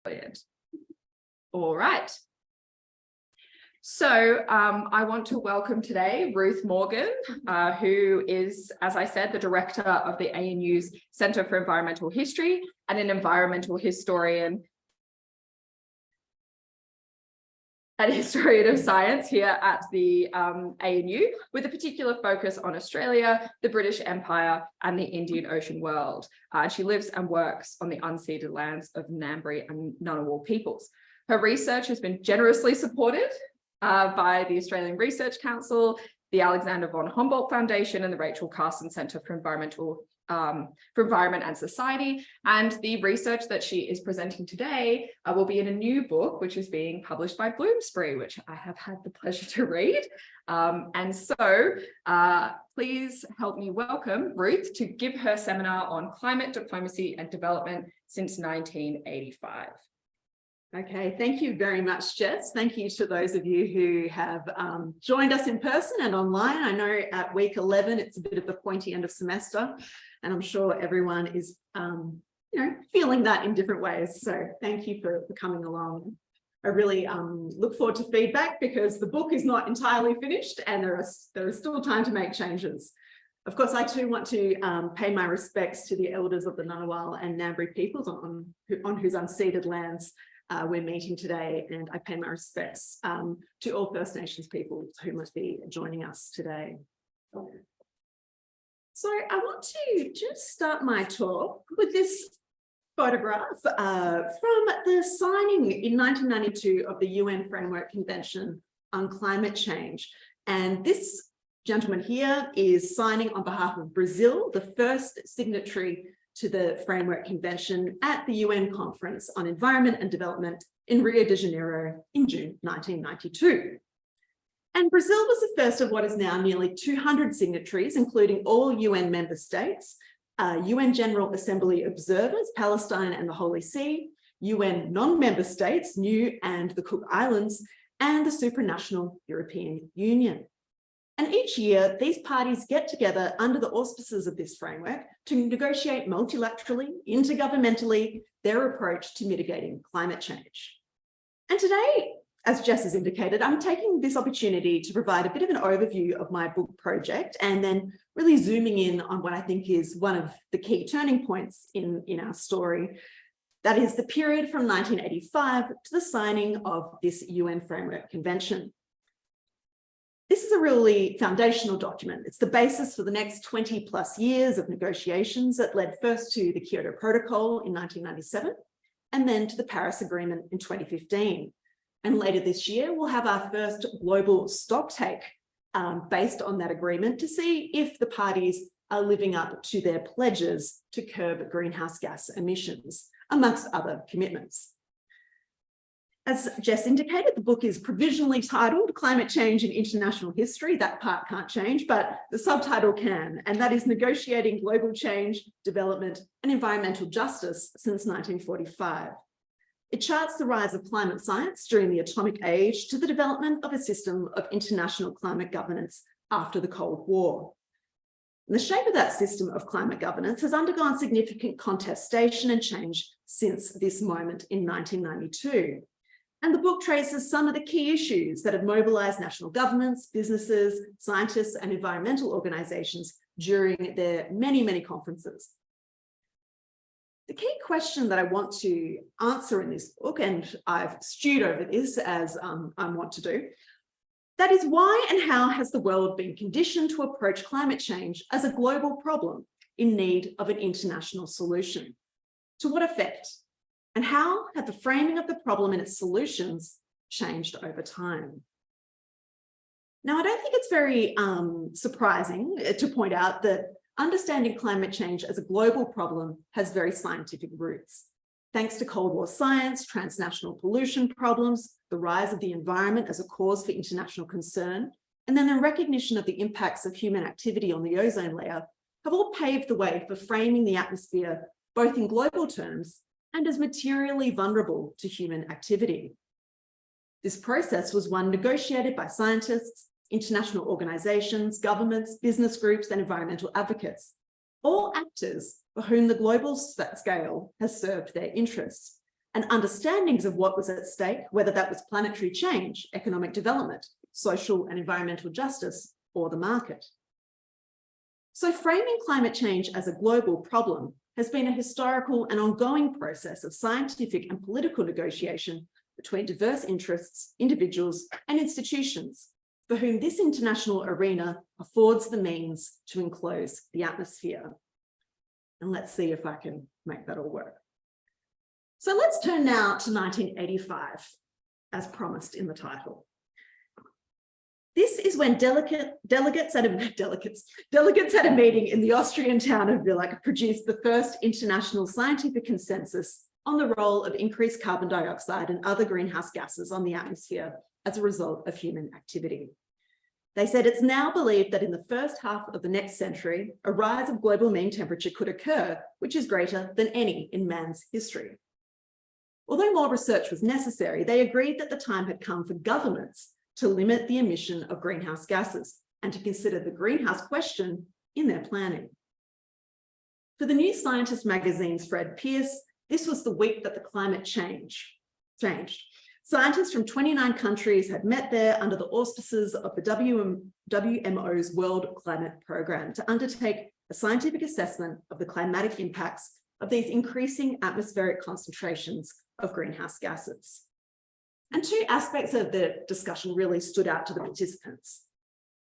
Brilliant. All right. So I want to welcome today Ruth Morgan, who is, as I said, the director of the ANU's Centre for Environmental History and an environmental historian and historian of science here at the ANU, with a particular focus on Australia, the British Empire, and the Indian Ocean world. She lives and works on the unceded lands of Ngambri and Ngunnawal peoples. Her research has been generously supported by the Australian Research Council, the Alexander von Humboldt Foundation, and the Rachel Carson Centre for Environment and Society. And the research that she is presenting today will be in a new book, which is being published by Bloomsbury, which I have had the pleasure to read. Please help me welcome Ruth to give her seminar on climate diplomacy and development since 1985. Okay, thank you very much, Jess. Thank you to those of you who have joined us in person and online. I know at week 11, it's a bit of the pointy end of semester, and I'm sure everyone is, feeling that in different ways. So thank you for coming along. I really look forward to feedback because the book is not entirely finished and there is still time to make changes. Of course, I too want to pay my respects to the elders of the Ngunnawal and Ngambri peoples on whose unceded lands we're meeting today, and I pay my respects to all First Nations people who must be joining us today. So I want to just start my talk with this photograph from the signing in 1992 of the UN Framework Convention on Climate Change. And this gentleman here is signing on behalf of Brazil, the first signatory to the Framework Convention at the UN Conference on Environment and Development in Rio de Janeiro in June 1992. And Brazil was the first of what is now nearly 200 signatories, including all UN member states, UN General Assembly observers, Palestine and the Holy See, UN non-member states, New and the Cook Islands, and the supranational European Union. And each year, these parties get together under the auspices of this framework to negotiate multilaterally, intergovernmentally, their approach to mitigating climate change. And today, as Jess has indicated, I'm taking this opportunity to provide a bit of an overview of my book project and then really zooming in on what I think is one of the key turning points in our story. That is the period from 1985 to the signing of this UN Framework Convention. This is a really foundational document. It's the basis for the next 20 plus years of negotiations that led first to the Kyoto Protocol in 1997 and then to the Paris Agreement in 2015. And later this year, we'll have our first global stocktake based on that agreement to see if the parties are living up to their pledges to curb greenhouse gas emissions, amongst other commitments. As Jess indicated, the book is provisionally titled Climate Change in International History. That part can't change, but the subtitle can, and that is Negotiating Global Change, Development and Environmental Justice since 1945. It charts the rise of climate science during the atomic age to the development of a system of international climate governance after the Cold War. And the shape of that system of climate governance has undergone significant contestation and change since this moment in 1992. And the book traces some of the key issues that have mobilized national governments, businesses, scientists, and environmental organizations during their many, many conferences. The key question that I want to answer in this book, and I've stewed over this as I want to do, that is why and how has the world been conditioned to approach climate change as a global problem in need of an international solution? To what effect? And how have the framing of the problem and its solutions changed over time? Now, I don't think it's very surprising to point out that understanding climate change as a global problem has very scientific roots. Thanks to Cold War science, transnational pollution problems, the rise of the environment as a cause for international concern, and then the recognition of the impacts of human activity on the ozone layer have all paved the way for framing the atmosphere, both in global terms and as materially vulnerable to human activity. This process was one negotiated by scientists, international organizations, governments, business groups, and environmental advocates, all actors for whom the global scale has served their interests. and understandings of what was at stake, whether that was planetary change, economic development, social and environmental justice, or the market. So framing climate change as a global problem has been a historical and ongoing process of scientific and political negotiation between diverse interests, individuals, and institutions for whom this international arena affords the means to enclose the atmosphere. And let's see if I can make that all work. So let's turn now to 1985, as promised in the title. This is when delegates at a meeting in the Austrian town of Villach produced the first international scientific consensus on the role of increased carbon dioxide and other greenhouse gases on the atmosphere as a result of human activity. They said it's now believed that in the first half of the next century, a rise of global mean temperature could occur, which is greater than any in man's history. Although more research was necessary, they agreed that the time had come for governments to limit the emission of greenhouse gases and to consider the greenhouse question in their planning. For the New Scientist magazine's Fred Pearce, this was the week that the climate changed. Scientists from 29 countries had met there under the auspices of the WMO's World Climate Programme to undertake a scientific assessment of the climatic impacts of these increasing atmospheric concentrations of greenhouse gases. And two aspects of the discussion really stood out to the participants.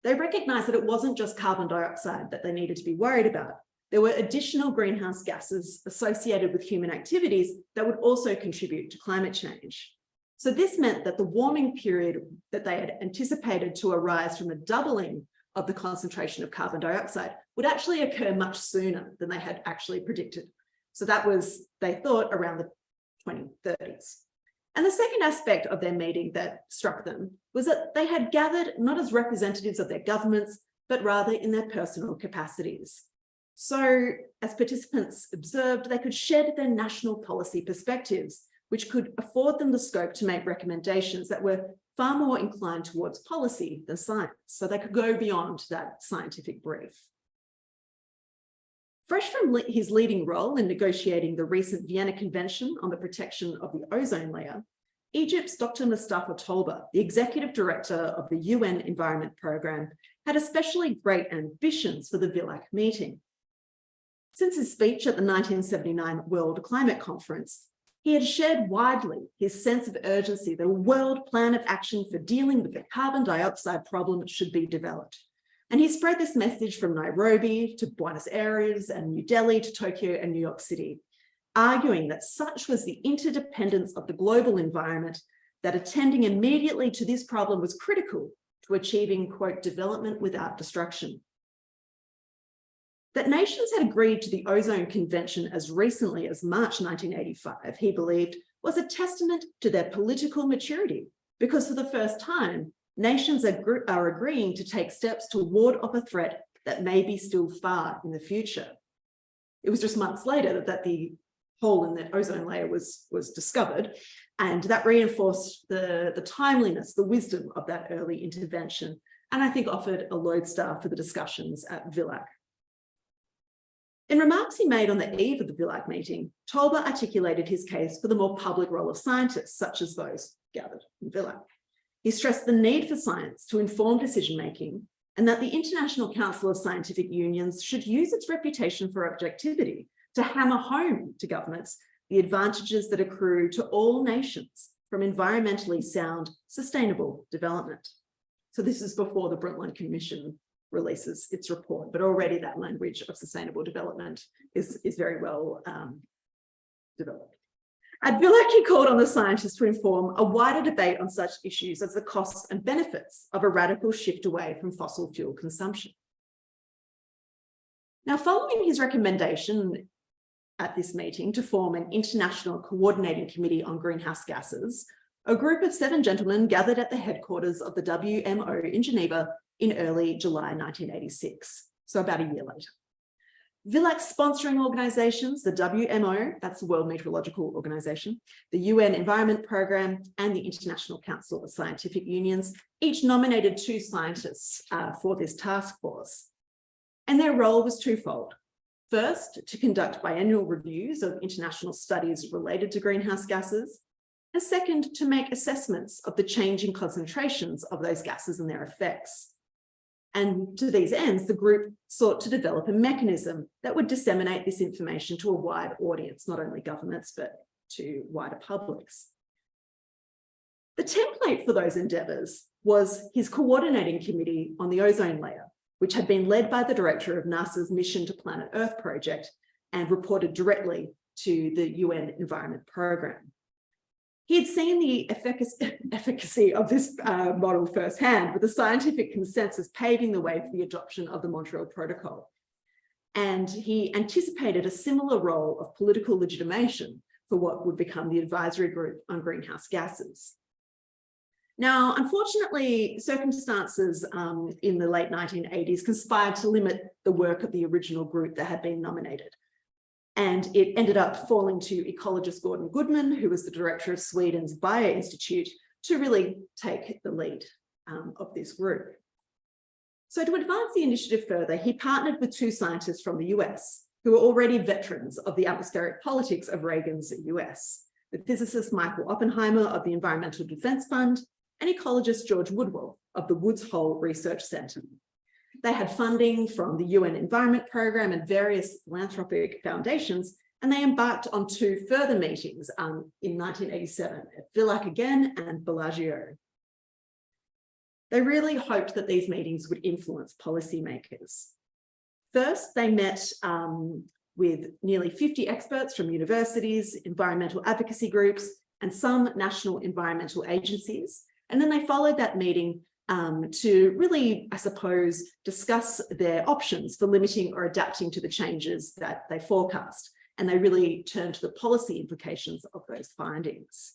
They recognised that it wasn't just carbon dioxide that they needed to be worried about. There were additional greenhouse gases associated with human activities that would also contribute to climate change. So this meant that the warming period that they had anticipated to arise from a doubling of the concentration of carbon dioxide would actually occur much sooner than they had actually predicted. So that was, they thought, around the 2030s. And the second aspect of their meeting that struck them was that they had gathered not as representatives of their governments, but rather in their personal capacities. So as participants observed, they could shed their national policy perspectives, which could afford them the scope to make recommendations that were far more inclined towards policy than science. So they could go beyond that scientific brief. Fresh from his leading role in negotiating the recent Vienna Convention on the protection of the ozone layer, Egypt's Dr. Mustafa Tolba, the executive director of the UN Environment Programme, had especially great ambitions for the Villach meeting. Since his speech at the 1979 World Climate Conference, he had shared widely his sense of urgency that a world plan of action for dealing with the carbon dioxide problem should be developed. And he spread this message from Nairobi to Buenos Aires and New Delhi to Tokyo and New York City, arguing that such was the interdependence of the global environment that attending immediately to this problem was critical to achieving, quote, development without destruction. That nations had agreed to the Ozone Convention as recently as March 1985, he believed, was a testament to their political maturity, because for the first time, nations are agreeing to take steps to ward off a threat that may be still far in the future. It was just months later that the hole in the ozone layer was discovered, and that reinforced the timeliness, the wisdom of that early intervention, and I think offered a lodestar for the discussions at Villach. In remarks he made on the eve of the Villach meeting, Tolba articulated his case for the more public role of scientists, such as those gathered in Villach. He stressed the need for science to inform decision-making and that the International Council of Scientific Unions should use its reputation for objectivity to hammer home to governments the advantages that accrue to all nations from environmentally sound, sustainable development. So this is before the Brundtland Commission releases its report, but already that language of sustainable development is very well developed. At Villach, he called on the scientists to inform a wider debate on such issues as the costs and benefits of a radical shift away from fossil fuel consumption. Now, following his recommendation at this meeting to form an international coordinating committee on greenhouse gases, a group of 7 gentlemen gathered at the headquarters of the WMO in Geneva in early July 1986, so about a year later. Villach's sponsoring organisations, the WMO, that's the World Meteorological Organization, the UN Environment Programme, and the International Council of Scientific Unions, each nominated 2 scientists for this task force. And their role was twofold. First, to conduct biannual reviews of international studies related to greenhouse gases, and second, to make assessments of the changing concentrations of those gases and their effects. And to these ends, the group sought to develop a mechanism that would disseminate this information to a wide audience, not only governments, but to wider publics. The template for those endeavours was his coordinating committee on the ozone layer, which had been led by the director of NASA's Mission to Planet Earth project and reported directly to the UN Environment Programme. He had seen the efficacy of this model firsthand, with the scientific consensus paving the way for the adoption of the Montreal Protocol. And he anticipated a similar role of political legitimation for what would become the Advisory Group on Greenhouse Gases. Now, unfortunately, circumstances in the late 1980s conspired to limit the work of the original group that had been nominated. And it ended up falling to ecologist Gordon Goodman, who was the director of Sweden's Bioinstitute, to really take the lead of this group. So to advance the initiative further, he partnered with two scientists from the US, who were already veterans of the atmospheric politics of Reagan's US, the physicist Michael Oppenheimer of the Environmental Defense Fund, and ecologist George Woodwell of the Woods Hole Research Centre. They had funding from the UN Environment Programme and various philanthropic foundations, and they embarked on two further meetings in 1987 at Villach again and Bellagio. They really hoped that these meetings would influence policymakers. First, they met with nearly 50 experts from universities, environmental advocacy groups, and some national environmental agencies. And then they followed that meeting to really, I suppose, discuss their options for limiting or adapting to the changes that they forecast. And they really turned to the policy implications of those findings.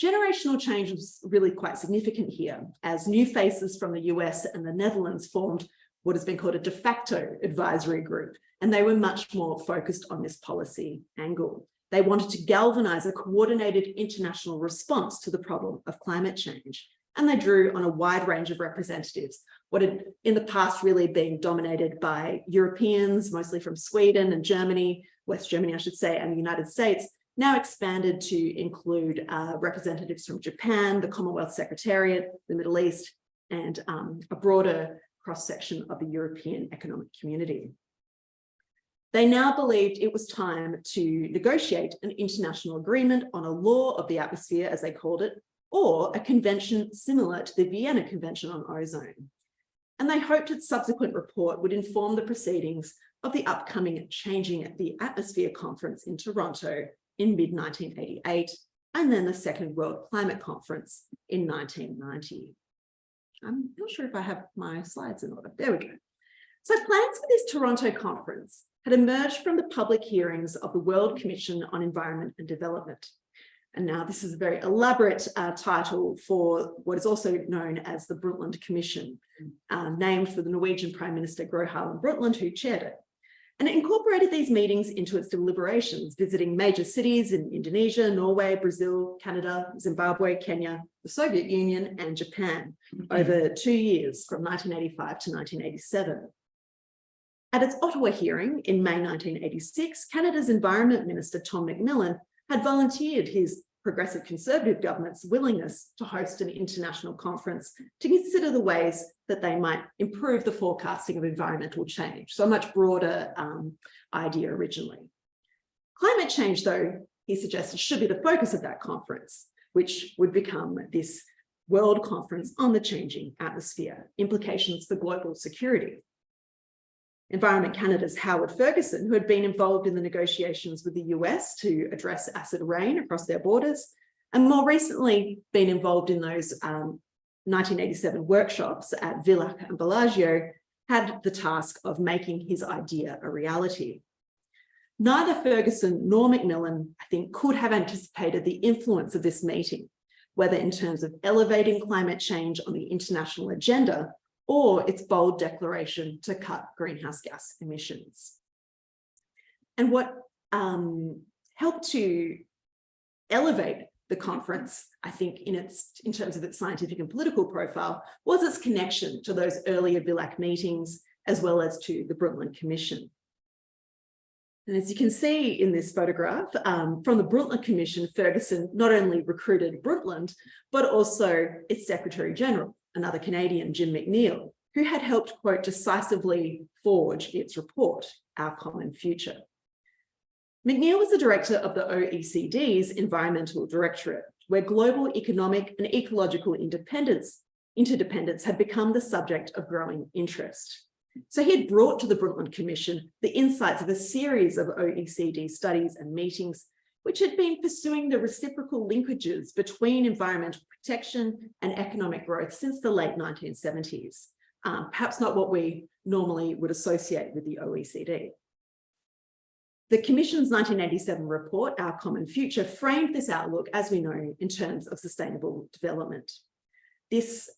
Generational change was really quite significant here, as new faces from the US and the Netherlands formed what has been called a de facto advisory group, and they were much more focused on this policy angle. They wanted to galvanise a coordinated international response to the problem of climate change, and they drew on a wide range of representatives, what had in the past really been dominated by Europeans, mostly from Sweden and Germany, West Germany, I should say, and the United States, now expanded to include representatives from Japan, the Commonwealth Secretariat, the Middle East, and a broader cross-section of the European Economic Community. They now believed it was time to negotiate an international agreement on a law of the atmosphere, as they called it, or a convention similar to the Vienna Convention on Ozone. And they hoped its subsequent report would inform the proceedings of the upcoming Changing the Atmosphere Conference in Toronto in mid-1988, and then the Second World Climate Conference in 1990. I'm not sure if I have my slides in order. There we go. So plans for this Toronto conference had emerged from the public hearings of the World Commission on Environment and Development. And now this is a very elaborate title for what is also known as the Brundtland Commission, named for the Norwegian Prime Minister Gro Harlem Brundtland, who chaired it. And it incorporated these meetings into its deliberations, visiting major cities in Indonesia, Norway, Brazil, Canada, Zimbabwe, Kenya, the Soviet Union, and Japan over 2 years, from 1985 to 1987. At its Ottawa hearing in May 1986, Canada's Environment Minister Tom McMillan had volunteered his progressive Conservative government's willingness to host an international conference to consider the ways that they might improve the forecasting of environmental change. So a much broader idea originally. Climate change, though, he suggested, should be the focus of that conference, which would become this World Conference on the Changing Atmosphere, Implications for Global Security. Environment Canada's Howard Ferguson, who had been involved in the negotiations with the US to address acid rain across their borders, and more recently been involved in those 1987 workshops at Villach and Bellagio, had the task of making his idea a reality. Neither Ferguson nor McMillan, I think, could have anticipated the influence of this meeting, whether in terms of elevating climate change on the international agenda or its bold declaration to cut greenhouse gas emissions. And what helped to elevate the conference, I think, in terms of its scientific and political profile, was its connection to those earlier Villach meetings, as well as to the Brundtland Commission. And as you can see in this photograph, from the Brundtland Commission, Ferguson not only recruited Brundtland, but also its Secretary General, another Canadian, Jim McNeill, who had helped, quote, decisively forge its report, Our Common Future. McNeill was the director of the OECD's Environmental Directorate, where global economic and ecological interdependence had become the subject of growing interest. So he had brought to the Brundtland Commission the insights of a series of OECD studies and meetings, which had been pursuing the reciprocal linkages between environmental protection and economic growth since the late 1970s. Perhaps not what we normally would associate with the OECD. The Commission's 1987 report, Our Common Future, framed this outlook, as we know, in terms of sustainable development. This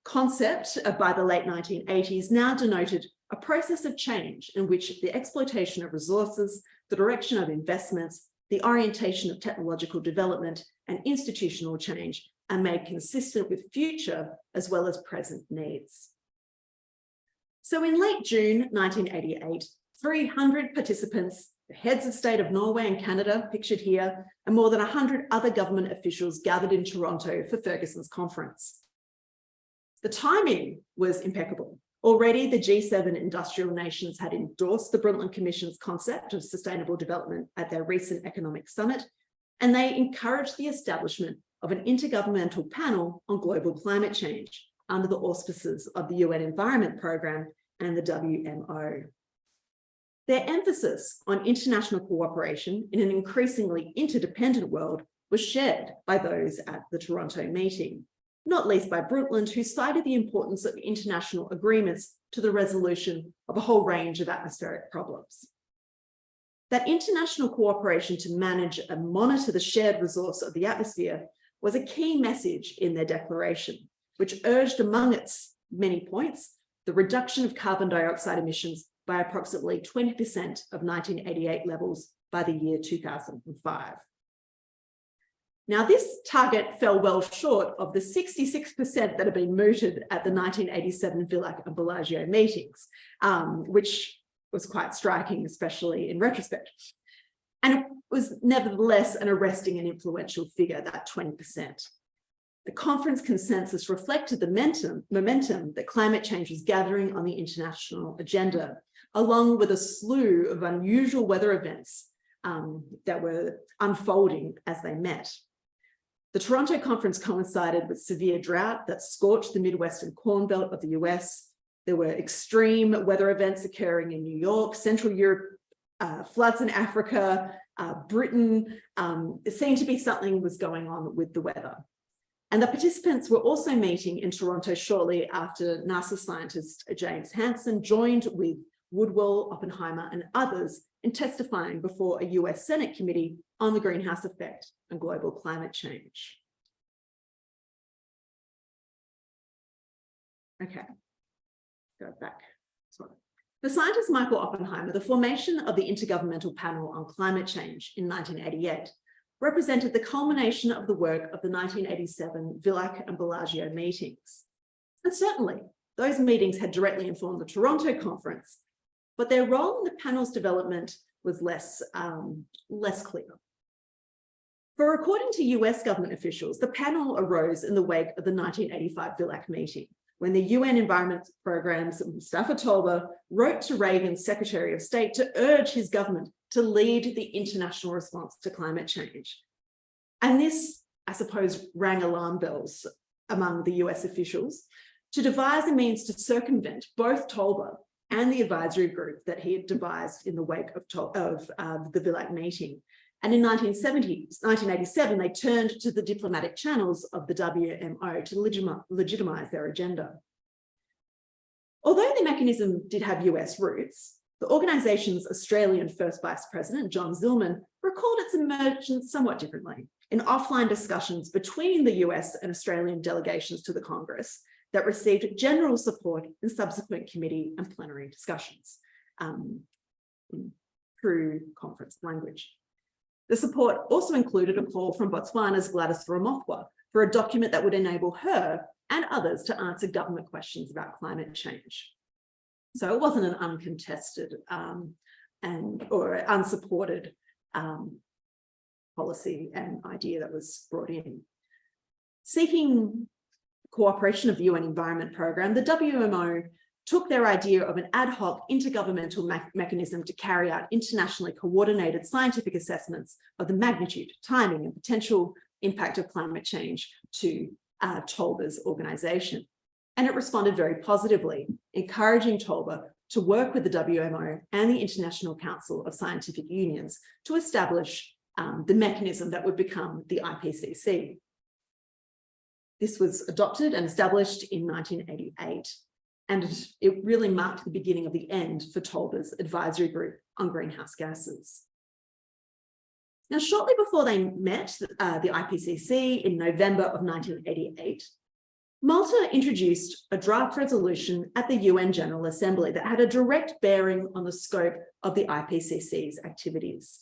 concept by the late 1980s now denoted a process of change in which the exploitation of resources, the direction of investments, the orientation of technological development and institutional change are made consistent with future as well as present needs. So in late June 1988, 300 participants, the heads of state of Norway and Canada, pictured here, and more than 100 other government officials gathered in Toronto for Ferguson's conference. The timing was impeccable. Already, the G7 industrial nations had endorsed the Brundtland Commission's concept of sustainable development at their recent economic summit, and they encouraged the establishment of an intergovernmental panel on global climate change under the auspices of the UN Environment Programme and the WMO. Their emphasis on international cooperation in an increasingly interdependent world was shared by those at the Toronto meeting, not least by Brundtland, who cited the importance of international agreements to the resolution of a whole range of atmospheric problems. That international cooperation to manage and monitor the shared resource of the atmosphere was a key message in their declaration, which urged, among its many points, the reduction of carbon dioxide emissions by approximately 20% of 1988 levels by the year 2005. Now, this target fell well short of the 66% that had been mooted at the 1987 Villach and Bellagio meetings, which was quite striking, especially in retrospect. And it was nevertheless an arresting and influential figure, that 20%. The conference consensus reflected the momentum that climate change was gathering on the international agenda, along with a slew of unusual weather events that were unfolding as they met. The Toronto conference coincided with severe drought that scorched the Midwestern Corn Belt of the US. There were extreme weather events occurring in New York, Central Europe, floods in Africa, Britain. It seemed to be something was going on with the weather. And the participants were also meeting in Toronto shortly after NASA scientist James Hansen joined with Woodwell, Oppenheimer, and others in testifying before a US Senate committee on the greenhouse effect and global climate change. Okay, go back. Sorry. For scientist Michael Oppenheimer, the formation of the Intergovernmental Panel on Climate Change in 1988 represented the culmination of the work of the 1987 Villach and Bellagio meetings. And certainly, those meetings had directly informed the Toronto conference, but their role in the panel's development was less clear. For according to US government officials, the panel arose in the wake of the 1985 Villach meeting, when the UN Environment Programme's Mustafa Tolba wrote to Reagan's Secretary of State to urge his government to lead the international response to climate change. And this, I suppose, rang alarm bells among the US officials to devise a means to circumvent both Tolba and the advisory group that he had devised in the wake of the Villach meeting. And in 1987, they turned to the diplomatic channels of the WMO to legitimize their agenda. Although the mechanism did have US roots, the organization's Australian first vice president, John Zillman, recalled its emergence somewhat differently in offline discussions between the US and Australian delegations to the Congress that received general support in subsequent committee and plenary discussions through conference language. The support also included a call from Botswana's Gladys Ramothwa for a document that would enable her and others to answer government questions about climate change. So it wasn't an uncontested or unsupported policy and idea that was brought in. Seeking cooperation of the UN Environment Programme, the WMO took their idea of an ad hoc intergovernmental mechanism to carry out internationally coordinated scientific assessments of the magnitude, timing, and potential impact of climate change to Tolba's organisation. And it responded very positively, encouraging Tolba to work with the WMO and the International Council of Scientific Unions to establish the mechanism that would become the IPCC. This was adopted and established in 1988, and it really marked the beginning of the end for Tolba's advisory group on greenhouse gases. Now, shortly before they met the IPCC in November of 1988, Malta introduced a draft resolution at the UN General Assembly that had a direct bearing on the scope of the IPCC's activities.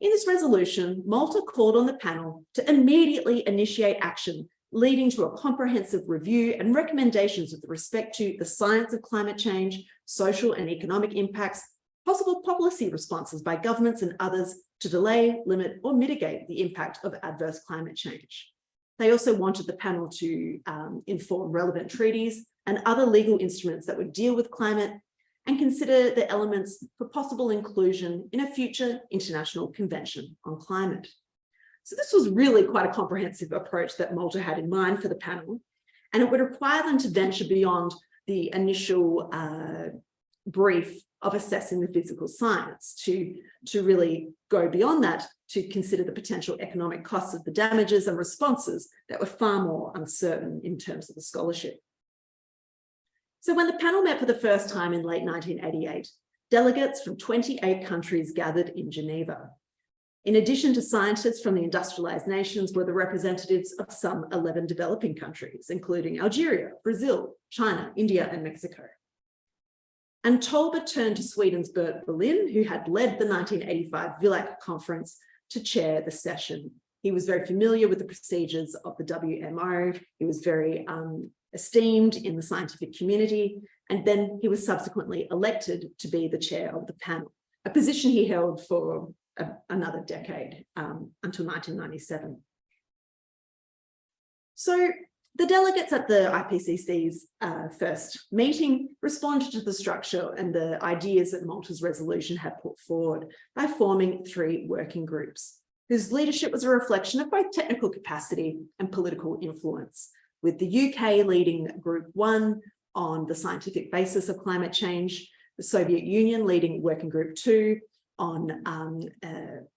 In this resolution, Malta called on the panel to immediately initiate action leading to a comprehensive review and recommendations with respect to the science of climate change, social and economic impacts, possible policy responses by governments and others to delay, limit, or mitigate the impact of adverse climate change. They also wanted the panel to inform relevant treaties and other legal instruments that would deal with climate and consider the elements for possible inclusion in a future international convention on climate. So this was really quite a comprehensive approach that Malta had in mind for the panel, and it would require them to venture beyond the initial brief of assessing the physical science to really go beyond that to consider the potential economic costs of the damages and responses that were far more uncertain in terms of the scholarship. So when the panel met for the first time in late 1988, delegates from 28 countries gathered in Geneva. In addition to scientists from the industrialized nations were the representatives of some 11 developing countries, including Algeria, Brazil, China, India, and Mexico. And Tolba turned to Sweden's Bert Bolin, who had led the 1985 Villach conference, to chair the session. He was very familiar with the procedures of the WMO. He was very esteemed in the scientific community, and then he was subsequently elected to be the chair of the panel, a position he held for another decade until 1997. So the delegates at the IPCC's first meeting responded to the structure and the ideas that Malta's resolution had put forward by forming 3 working groups, whose leadership was a reflection of both technical capacity and political influence, with the UK leading Group 1 on the scientific basis of climate change, the Soviet Union leading Working Group 2 on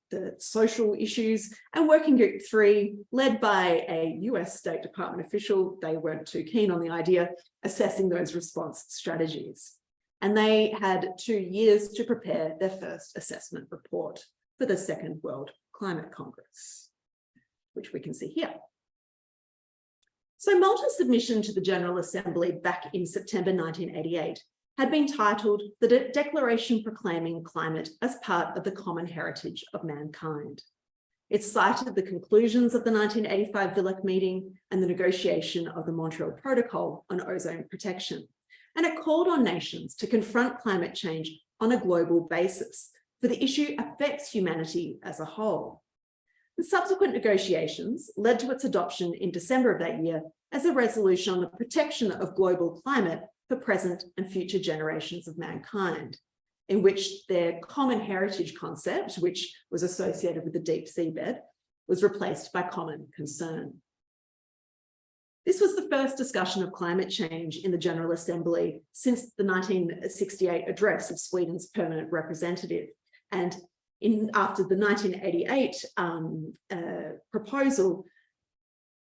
the social issues, and Working Group 3, led by a US State Department official. They weren't too keen on the idea, assessing those response strategies. And they had 2 years to prepare their first assessment report for the Second World Climate Congress, which we can see here. So Malta's submission to the General Assembly back in September 1988 had been titled the Declaration Proclaiming Climate as Part of the Common Heritage of Mankind. It cited the conclusions of the 1985 Villach meeting and the negotiation of the Montreal Protocol on ozone protection, and it called on nations to confront climate change on a global basis, for the issue affects humanity as a whole. The subsequent negotiations led to its adoption in December of that year as a resolution on the protection of global climate for present and future generations of mankind, in which their common heritage concept, which was associated with the deep seabed, was replaced by common concern. This was the first discussion of climate change in the General Assembly since the 1968 address of Sweden's permanent representative. And after the 1988 proposal,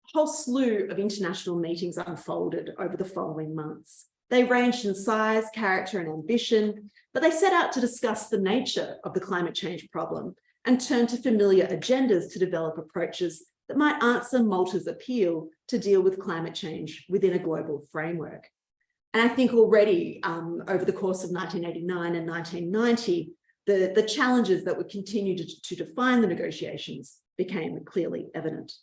a whole slew of international meetings unfolded over the following months. They ranged in size, character, and ambition, but they set out to discuss the nature of the climate change problem and turn to familiar agendas to develop approaches that might answer Malta's appeal to deal with climate change within a global framework. And I think already over the course of 1989 and 1990, the challenges that would continue to define the negotiations became clearly evident.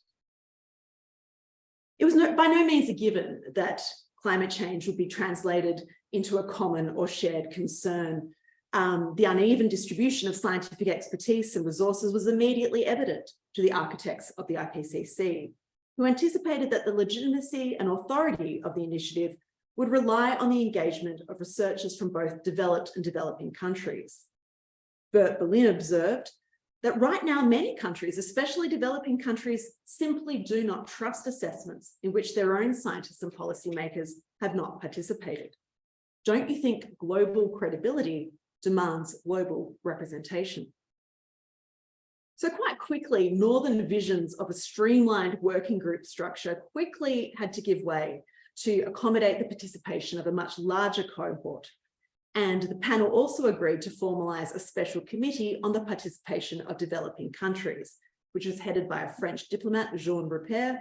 It was by no means a given that climate change would be translated into a common or shared concern The uneven distribution of scientific expertise and resources was immediately evident to the architects of the IPCC, who anticipated that the legitimacy and authority of the initiative would rely on the engagement of researchers from both developed and developing countries. Bert Berlin observed that right now many countries, especially developing countries, simply do not trust assessments in which their own scientists and policymakers have not participated. Don't you think global credibility demands global representation? So quite quickly, Northern visions of a streamlined working group structure quickly had to give way to accommodate the participation of a much larger cohort. And the panel also agreed to formalize a special committee on the participation of developing countries, which was headed by a French diplomat, Jean Ripert,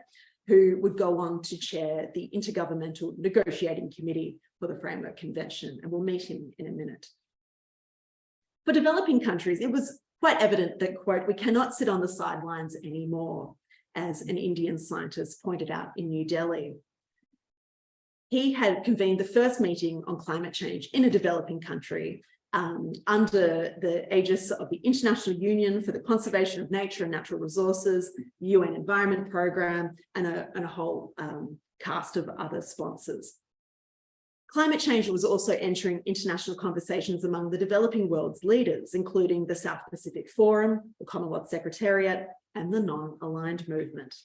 who would go on to chair the Intergovernmental Negotiating Committee for the Framework Convention, and we'll meet him in a minute. For developing countries, it was quite evident that, quote, we cannot sit on the sidelines anymore, as an Indian scientist pointed out in New Delhi. He had convened the first meeting on climate change in a developing country under the aegis of the International Union for the Conservation of Nature and Natural Resources, the UN Environment Programme, and a whole cast of other sponsors. Climate change was also entering international conversations among the developing world's leaders, including the South Pacific Forum, the Commonwealth Secretariat, and the Non-Aligned Movement.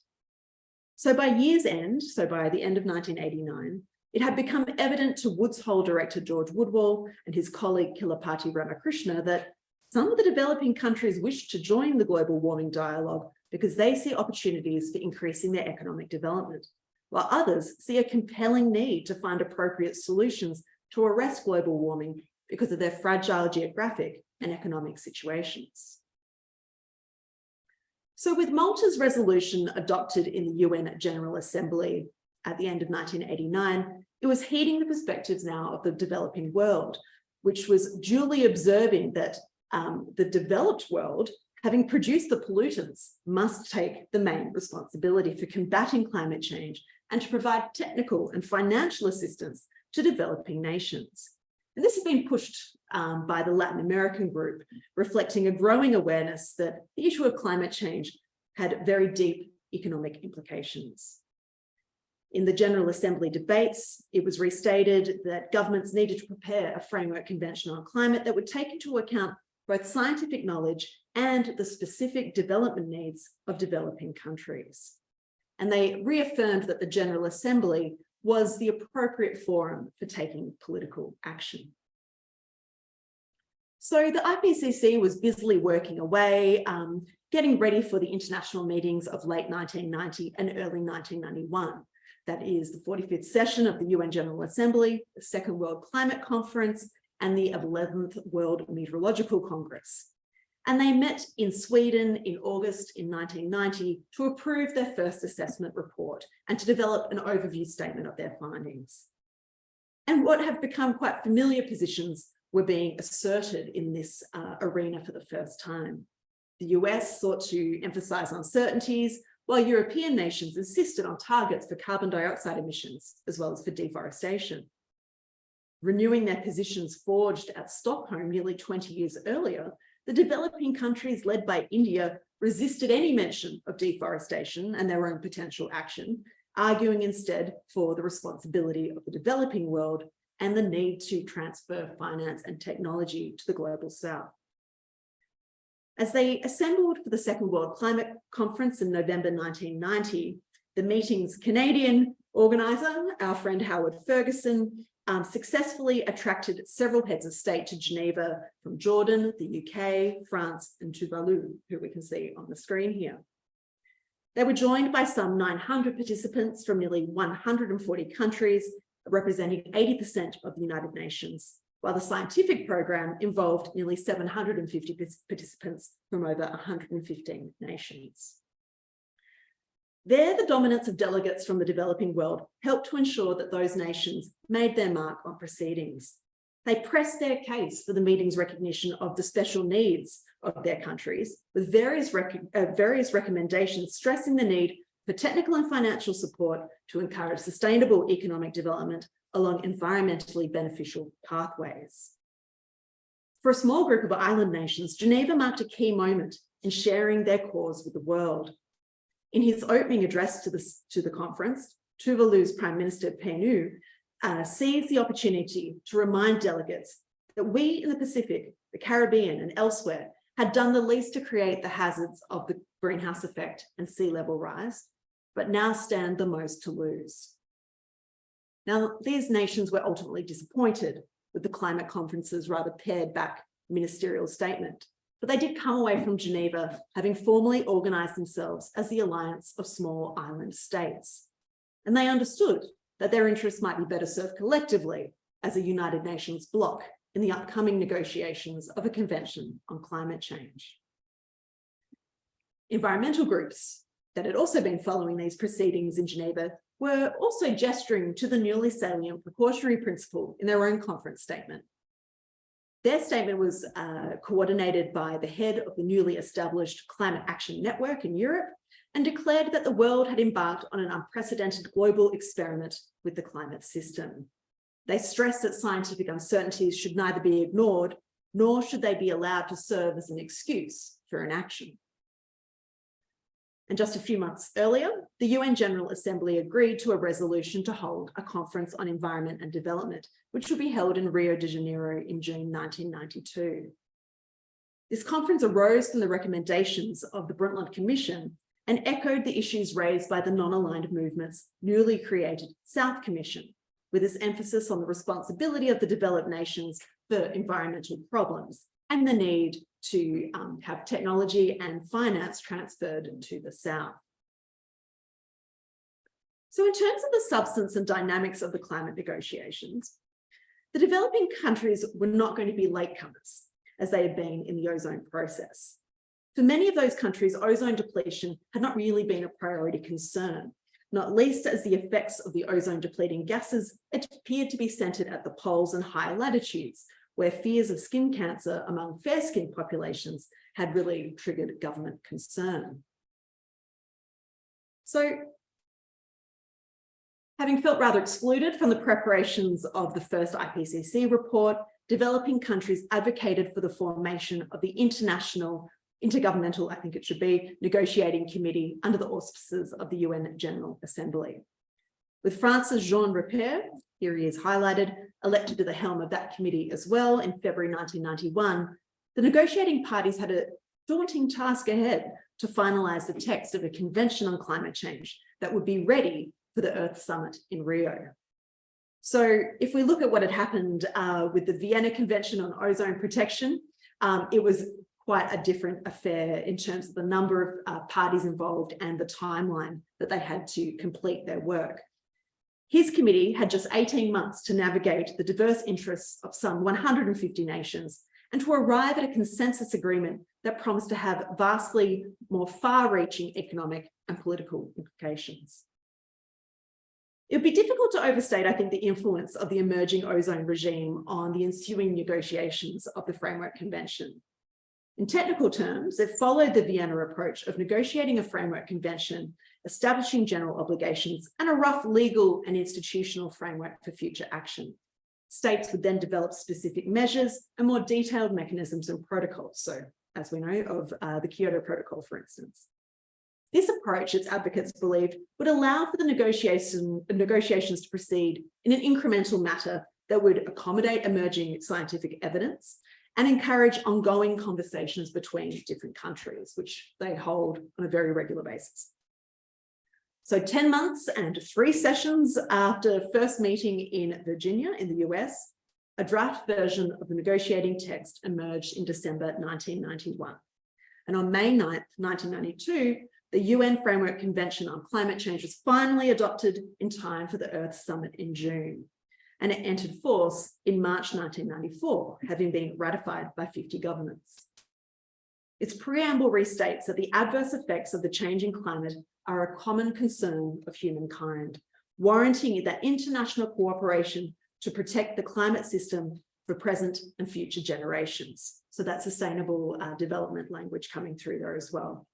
So by year's end, so by the end of 1989, it had become evident to Woods Hole director George Woodwall and his colleague Kilapati Ramakrishna that some of the developing countries wish to join the global warming dialogue because they see opportunities for increasing their economic development, while others see a compelling need to find appropriate solutions to arrest global warming because of their fragile geographic and economic situations. So with Malta's resolution adopted in the UN General Assembly at the end of 1989, it was heeding the perspectives now of the developing world, which was duly observing that the developed world, having produced the pollutants, must take the main responsibility for combating climate change and to provide technical and financial assistance to developing nations. And this has been pushed by the Latin American group, reflecting a growing awareness that the issue of climate change had very deep economic implications. In the General Assembly debates, it was restated that governments needed to prepare a framework convention on climate that would take into account both scientific knowledge and the specific development needs of developing countries. And they reaffirmed that the General Assembly was the appropriate forum for taking political action. So the IPCC was busily working away, getting ready for the international meetings of late 1990 and early 1991. That is the 45th session of the UN General Assembly, the Second World Climate Conference, and the 11th World Meteorological Congress. And they met in Sweden in August in 1990 to approve their first assessment report and to develop an overview statement of their findings. And what have become quite familiar positions were being asserted in this arena for the first time. The US sought to emphasize uncertainties, while European nations insisted on targets for carbon dioxide emissions, as well as for deforestation. Renewing their positions forged at Stockholm nearly 20 years earlier, the developing countries led by India resisted any mention of deforestation and their own potential action, arguing instead for the responsibility of the developing world and the need to transfer finance and technology to the global south. As they assembled for the Second World Climate Conference in November 1990, the meeting's Canadian organiser, our friend Howard Ferguson, successfully attracted several heads of state to Geneva from Jordan, the UK, France, and Tuvalu, who we can see on the screen here. They were joined by some 900 participants from nearly 140 countries, representing 80% of the United Nations, while the scientific program involved nearly 750 participants from over 115 nations. There, the dominance of delegates from the developing world helped to ensure that those nations made their mark on proceedings. They pressed their case for the meeting's recognition of the special needs of their countries, with various recommendations stressing the need for technical and financial support to encourage sustainable economic development along environmentally beneficial pathways. For a small group of island nations, Geneva marked a key moment in sharing their cause with the world. In his opening address to the conference, Tuvalu's Prime Minister Penu seized the opportunity to remind delegates that we in the Pacific, the Caribbean and elsewhere had done the least to create the hazards of the greenhouse effect and sea level rise, but now stand the most to lose. Now, these nations were ultimately disappointed with the climate conference's rather pared back ministerial statement, but they did come away from Geneva having formally organised themselves as the Alliance of Small Island States. And they understood that their interests might be better served collectively as a United Nations bloc in the upcoming negotiations of a convention on climate change. Environmental groups that had also been following these proceedings in Geneva were also gesturing to the newly salient precautionary principle in their own conference statement. Their statement was coordinated by the head of the newly established Climate Action Network in Europe and declared that the world had embarked on an unprecedented global experiment with the climate system. They stressed that scientific uncertainties should neither be ignored, nor should they be allowed to serve as an excuse for inaction. And just a few months earlier, the UN General Assembly agreed to a resolution to hold a conference on environment and development, which will be held in Rio de Janeiro in June 1992. This conference arose from the recommendations of the Brundtland Commission and echoed the issues raised by the non-aligned movement's newly created South Commission, with its emphasis on the responsibility of the developed nations for environmental problems and the need to have technology and finance transferred to the South. So in terms of the substance and dynamics of the climate negotiations, the developing countries were not going to be latecomers, as they had been in the ozone process. For many of those countries, ozone depletion had not really been a priority concern, not least as the effects of the ozone depleting gases appeared to be centred at the poles and higher latitudes, where fears of skin cancer among fair-skinned populations had really triggered government concern. So, having felt rather excluded from the preparations of the first IPCC report, developing countries advocated for the formation of the intergovernmental, I think it should be, negotiating committee under the auspices of the UN General Assembly. With France's Jean Repère, here he is highlighted, elected to the helm of that committee as well in February 1991, the negotiating parties had a daunting task ahead to finalise the text of a convention on climate change that would be ready for the Earth Summit in Rio. So if we look at what had happened with the Vienna Convention on Ozone Protection, it was quite a different affair in terms of the number of parties involved and the timeline that they had to complete their work. His committee had just 18 months to navigate the diverse interests of some 150 nations and to arrive at a consensus agreement that promised to have vastly more far-reaching economic and political implications. It would be difficult to overstate, I think, the influence of the emerging ozone regime on the ensuing negotiations of the Framework Convention. In technical terms, it followed the Vienna approach of negotiating a framework convention, establishing general obligations, and a rough legal and institutional framework for future action. States would then develop specific measures and more detailed mechanisms and protocols. So, as we know, of the Kyoto Protocol, for instance. This approach, its advocates believed, would allow for the negotiations to proceed in an incremental manner that would accommodate emerging scientific evidence and encourage ongoing conversations between different countries, which they hold on a very regular basis. So 10 months and 3 sessions after first meeting in Virginia in the US, a draft version of the negotiating text emerged in December 1991. And on May 9th, 1992, the UN Framework Convention on Climate Change was finally adopted in time for the Earth Summit in June. And it entered force in March 1994, having been ratified by 50 governments. Its preamble restates that the adverse effects of the changing climate are a common concern of humankind, warranting that international cooperation to protect the climate system for present and future generations. So that's sustainable development language coming through there as well.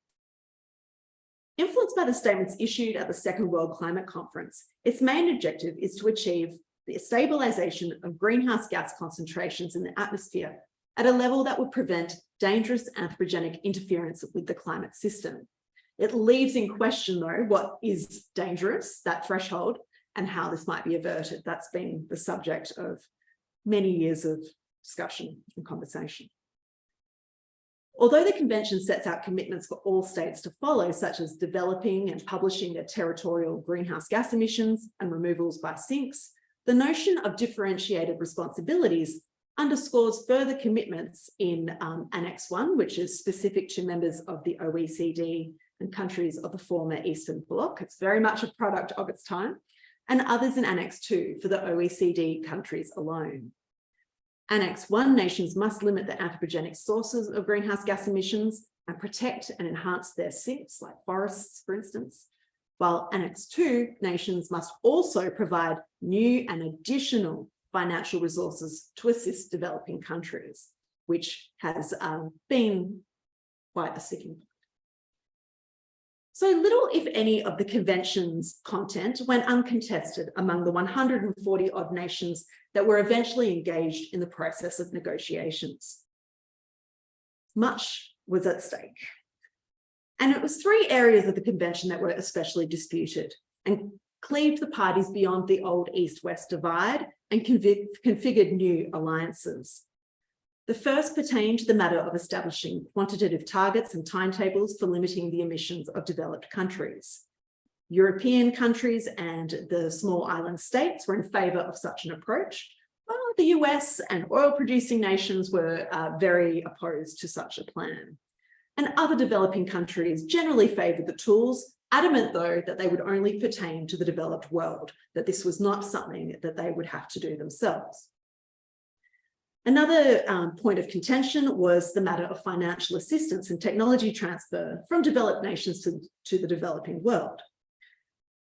Influenced by the statements issued at the Second World Climate Conference, its main objective is to achieve the stabilisation of greenhouse gas concentrations in the atmosphere at a level that would prevent dangerous anthropogenic interference with the climate system. It leaves in question, though, what is dangerous, that threshold, and how this might be averted. That's been the subject of many years of discussion and conversation. Although the convention sets out commitments for all states to follow, such as developing and publishing their territorial greenhouse gas emissions and removals by sinks, the notion of differentiated responsibilities underscores further commitments in Annex 1, which is specific to members of the OECD and countries of the former Eastern Bloc. It's very much a product of its time, and others in Annex 2 for the OECD countries alone. Annex 1 nations must limit the anthropogenic sources of greenhouse gas emissions and protect and enhance their sinks, like forests, for instance, while Annex 2 nations must also provide new and additional financial resources to assist developing countries, which has been quite a sticking point. So little, if any, of the convention's content went uncontested among the 140 odd nations that were eventually engaged in the process of negotiations. Much was at stake. And it was three areas of the convention that were especially disputed and cleaved the parties beyond the old East-West divide and configured new alliances. The first pertained to the matter of establishing quantitative targets and timetables for limiting the emissions of developed countries. European countries and the small island states were in favour of such an approach, while the US and oil-producing nations were very opposed to such a plan. And other developing countries generally favoured the tools, adamant though that they would only pertain to the developed world, that this was not something that they would have to do themselves. Another point of contention was the matter of financial assistance and technology transfer from developed nations to the developing world.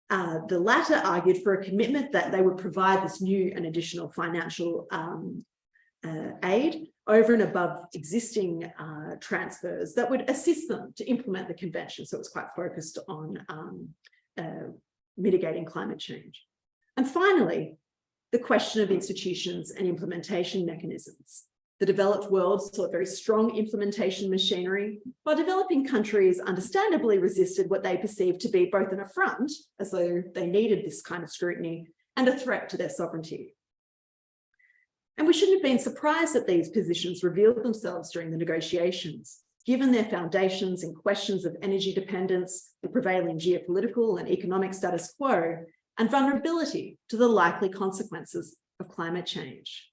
The latter argued for a commitment that they would provide this new and additional financial aid over and above existing transfers that would assist them to implement the convention. So it was quite focused on mitigating climate change. And finally, the question of institutions and implementation mechanisms. The developed world saw very strong implementation machinery, while developing countries understandably resisted what they perceived to be both an affront, as though they needed this kind of scrutiny, and a threat to their sovereignty. And we shouldn't have been surprised that these positions revealed themselves during the negotiations, given their foundations in questions of energy dependence, the prevailing geopolitical and economic status quo, and vulnerability to the likely consequences of climate change.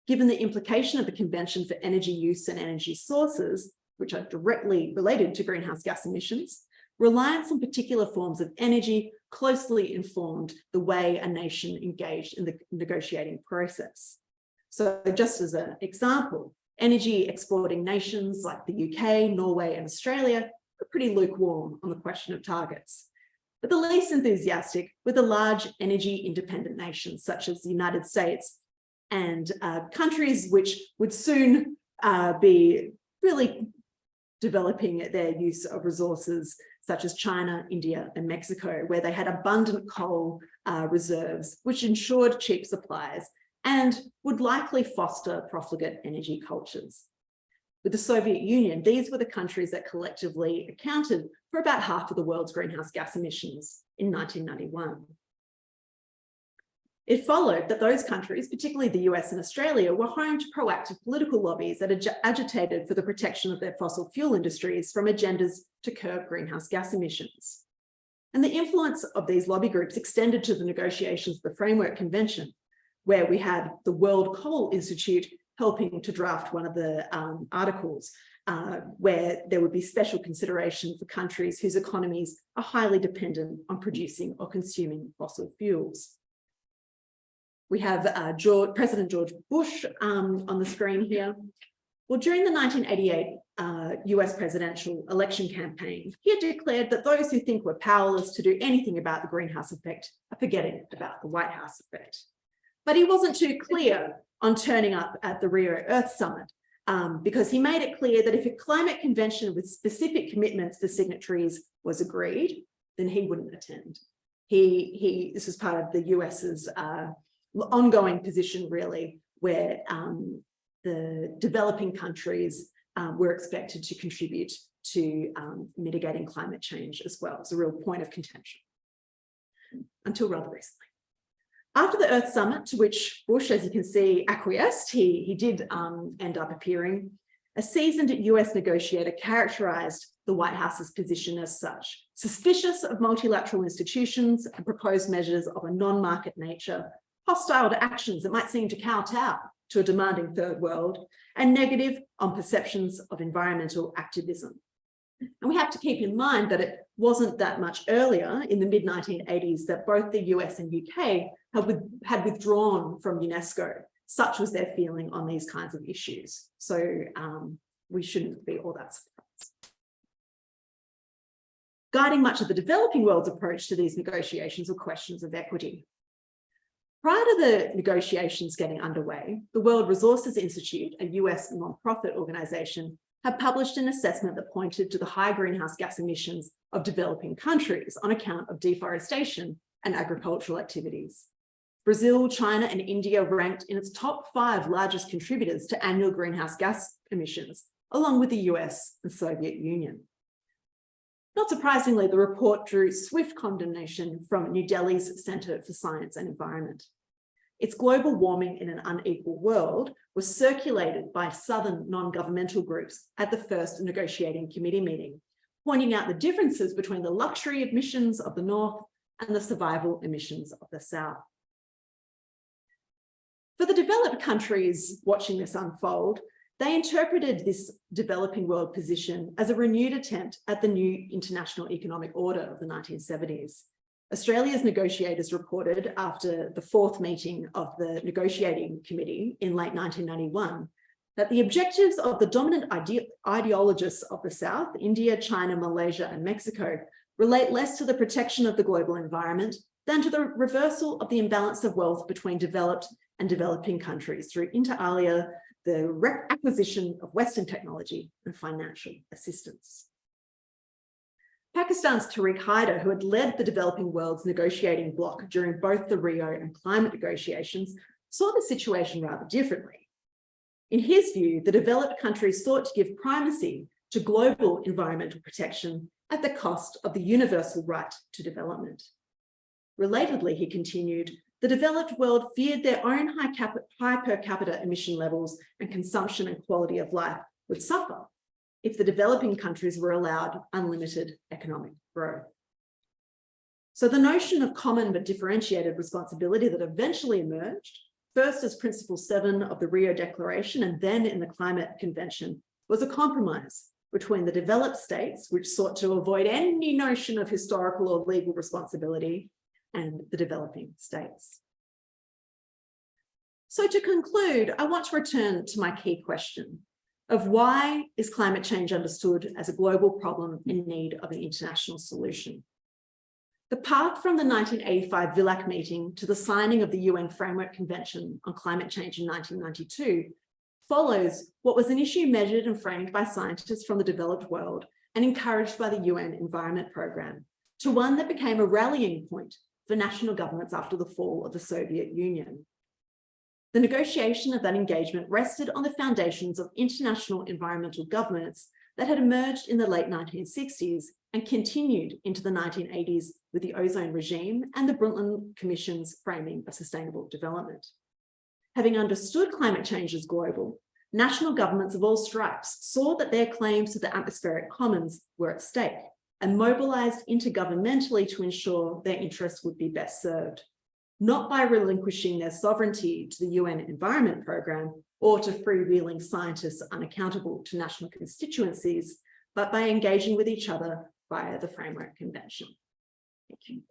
Given the implication of the Convention for energy use and energy sources, which are directly related to greenhouse gas emissions, reliance on particular forms of energy closely informed the way a nation engaged in the negotiating process. So just as an example, energy exporting nations like the UK, Norway, and Australia are pretty lukewarm on the question of targets. But the least enthusiastic were the large energy independent nations such as the United States and countries which would soon be really developing their use of resources such as China, India, and Mexico, where they had abundant coal reserves, which ensured cheap supplies and would likely foster profligate energy cultures. With the Soviet Union, these were the countries that collectively accounted for about half of the world's greenhouse gas emissions in 1991. It followed that those countries, particularly the US and Australia, were home to proactive political lobbies that agitated for the protection of their fossil fuel industries from agendas to curb greenhouse gas emissions. And the influence of these lobby groups extended to the negotiations of the Framework Convention, where we had the World Coal Institute helping to draft one of the articles where there would be special consideration for countries whose economies are highly dependent on producing or consuming fossil fuels. We have President George Bush on the screen here. Well, during the 1988 US presidential election campaign, he had declared that those who think we're powerless to do anything about the greenhouse effect are forgetting about the White House effect. But he wasn't too clear on turning up at the Rio Earth Summit because he made it clear that if a climate convention with specific commitments for signatories was agreed, then he wouldn't attend. This was part of the US's ongoing position, really, where the developing countries were expected to contribute to mitigating climate change as well. It's a real point of contention until rather recently. After the Earth Summit, to which Bush, as you can see, acquiesced, he did end up appearing, a seasoned US negotiator characterized the White House's position as such: suspicious of multilateral institutions and proposed measures of a non-market nature, hostile to actions that might seem to kowtow to a demanding third world, and negative on perceptions of environmental activism. And we have to keep in mind that it wasn't that much earlier, in the mid-1980s, that both the US and UK had withdrawn from UNESCO. Such was their feeling on these kinds of issues. So we shouldn't be all that surprised. Guiding much of the developing world's approach to these negotiations were questions of equity. Prior to the negotiations getting underway, the World Resources Institute, a US nonprofit organization, had published an assessment that pointed to the high greenhouse gas emissions of developing countries on account of deforestation and agricultural activities. Brazil, China, and India ranked in its top 5 largest contributors to annual greenhouse gas emissions, along with the US and Soviet Union. Not surprisingly, the report drew swift condemnation from New Delhi's Centre for Science and Environment. Its global warming in an unequal world was circulated by Southern non-governmental groups at the first negotiating committee meeting, pointing out the differences between the luxury emissions of the North and the survival emissions of the South. For the developed countries watching this unfold, they interpreted this developing world position as a renewed attempt at the new international economic order of the 1970s. Australia's negotiators reported after the 4th meeting of the negotiating committee in late 1991 that the objectives of the dominant ideologists of the South, India, China, Malaysia, and Mexico, relate less to the protection of the global environment than to the reversal of the imbalance of wealth between developed and developing countries through inter alia, the acquisition of Western technology and financial assistance. Pakistan's Tariq Haider, who had led the developing world's negotiating bloc during both the Rio and climate negotiations, saw the situation rather differently. In his view, the developed countries sought to give primacy to global environmental protection at the cost of the universal right to development. Relatedly, he continued, the developed world feared their own high per capita emission levels and consumption and quality of life would suffer if the developing countries were allowed unlimited economic growth. So the notion of common but differentiated responsibility that eventually emerged, first as Principle 7 of the Rio Declaration and then in the Climate Convention, was a compromise between the developed states, which sought to avoid any notion of historical or legal responsibility, and the developing states. So to conclude, I want to return to my key question of why is climate change understood as a global problem in need of an international solution? The path from the 1985 Villach meeting to the signing of the UN Framework Convention on Climate Change in 1992 follows what was an issue measured and framed by scientists from the developed world and encouraged by the UN Environment Programme, to one that became a rallying point for national governments after the fall of the Soviet Union. The negotiation of that engagement rested on the foundations of international environmental governance that had emerged in the late 1960s and continued into the 1980s with the ozone regime and the Brundtland Commission's framing of sustainable development. Having understood climate change as global, national governments of all stripes saw that their claims to the atmospheric commons were at stake and mobilized intergovernmentally to ensure their interests would be best served, not by relinquishing their sovereignty to the UN Environment Programme or to freewheeling scientists unaccountable to national constituencies, but by engaging with each other via the Framework Convention. Thank you.